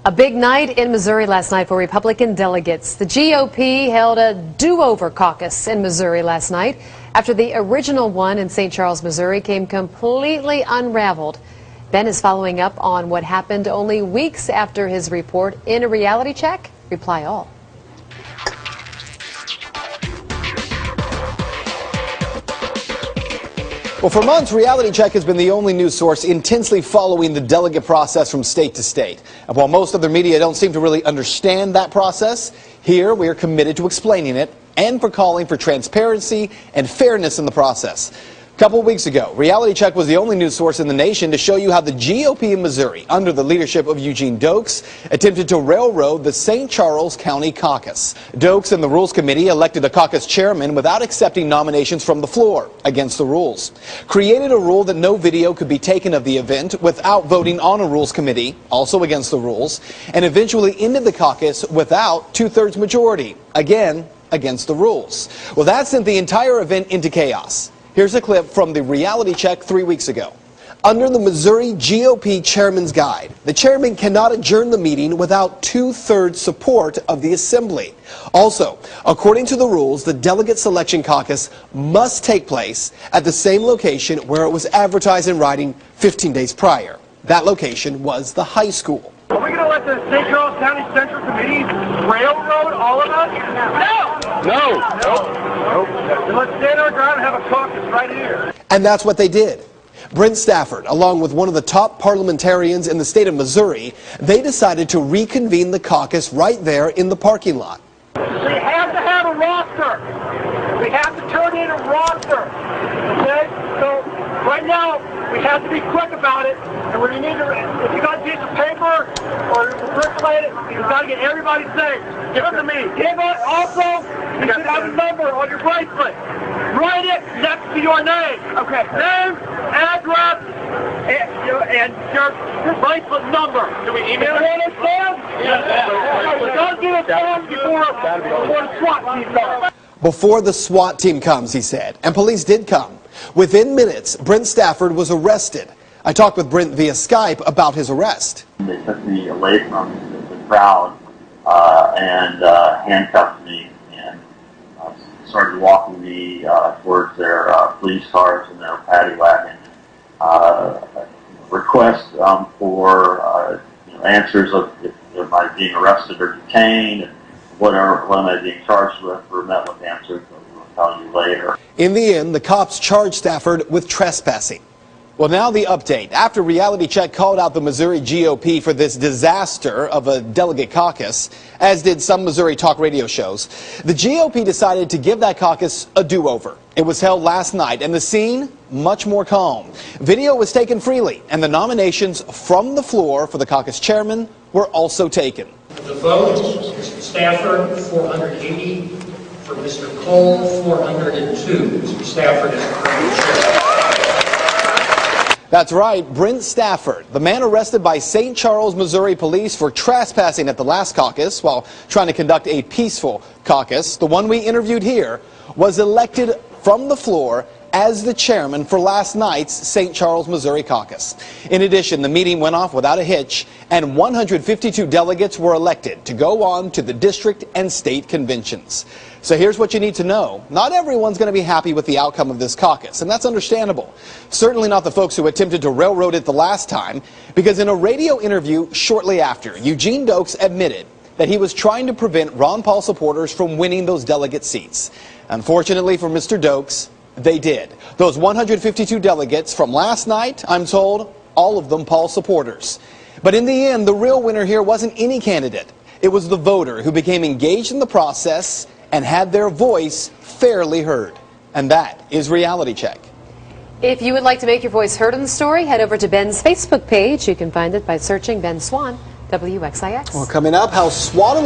A big night in Missouri last night for Republican delegates. The GOP held a do-over caucus in Missouri last night after the original one in St. Charles, Missouri came completely unraveled. Ben is following up on what happened only weeks after his report in a reality check. Reply all. Well, for months, Reality Check has been the only news source intensely following the delegate process from state to state. And while most other media don't seem to really understand that process, here we are committed to explaining it and for calling for transparency and fairness in the process. A couple of weeks ago, Reality Check was the only news source in the nation to show you how the GOP in Missouri, under the leadership of Eugene Dokes, attempted to railroad the St. Charles County Caucus. Dokes and the Rules Committee elected a caucus chairman without accepting nominations from the floor, against the rules. Created a rule that no video could be taken of the event without voting on a Rules Committee, also against the rules, and eventually ended the caucus without two-thirds majority, again, against the rules. Well, that sent the entire event into chaos. Here's a clip from the Reality Check 3 weeks ago. Under the Missouri GOP Chairman's Guide, the chairman cannot adjourn the meeting without two-thirds support of the assembly. Also, according to the rules, the delegate selection caucus must take place at the same location where it was advertised in writing 15 days prior. That location was the high school. Are we going to let the St. Charles County Central Committee railroad all of us? No! Then let's stand our ground and have a caucus right here. And that's what they did. Brent Stafford, along with one of the top parliamentarians in the state of Missouri, they decided to reconvene the caucus right there in the parking lot. We have to have a roster. We have to turn in a roster. Okay? So right now, we have to be quick about it. And when you need to, if you got a piece of paper or circulate it, you've got to get everybody's name. Give it to me. Give it also, you should have a number on your bracelet. Write it next to your name. Okay. Name, address, and your bracelet number. Do we email it? Understand? Yes. So don't get it done before the SWAT team comes. Before the SWAT team comes, he said, and police did come. Within minutes, Brent Stafford was arrested. I talked with Brent via Skype about his arrest. They took me away from the crowd and handcuffed me and started walking me towards their police cars and their paddy wagon. Request for answers of if am I being arrested or detained, and what am I being charged with, or met with answers that we'll tell you later. In the end, the cops charged Stafford with trespassing. Well, now the update. After Reality Check called out the Missouri GOP for this disaster of a delegate caucus, as did some Missouri talk radio shows, the GOP decided to give that caucus a do-over. It was held last night, and the scene, much more calm. Video was taken freely, and the nominations from the floor for the caucus chairman were also taken. The vote, Mr. Stafford, 480. For Mr. Cole, 402. Mr. Stafford is the current chair. That's right, Brent Stafford, the man arrested by St. Charles, Missouri police for trespassing at the last caucus while trying to conduct a peaceful caucus, the one we interviewed here, was elected from the floor as the chairman for last night's St. Charles, Missouri caucus. In addition, the meeting went off without a hitch, and 152 delegates were elected to go on to the district and state conventions. So here's what you need to know. Not everyone's going to be happy with the outcome of this caucus, and that's understandable. Certainly not the folks who attempted to railroad it the last time, because in a radio interview shortly after, Eugene Dokes admitted that he was trying to prevent Ron Paul supporters from winning those delegate seats. Unfortunately for Mr. Dokes, they did. Those 152 delegates from last night, I'm told, all of them Paul supporters. But in the end, the real winner here wasn't any candidate. It was the voter who became engaged in the process and had their voice fairly heard. And that is Reality Check. If you would like to make your voice heard in the story, head over to Ben's Facebook page. You can find it by searching Ben Swan, WXIX. Well, coming up, how swaddling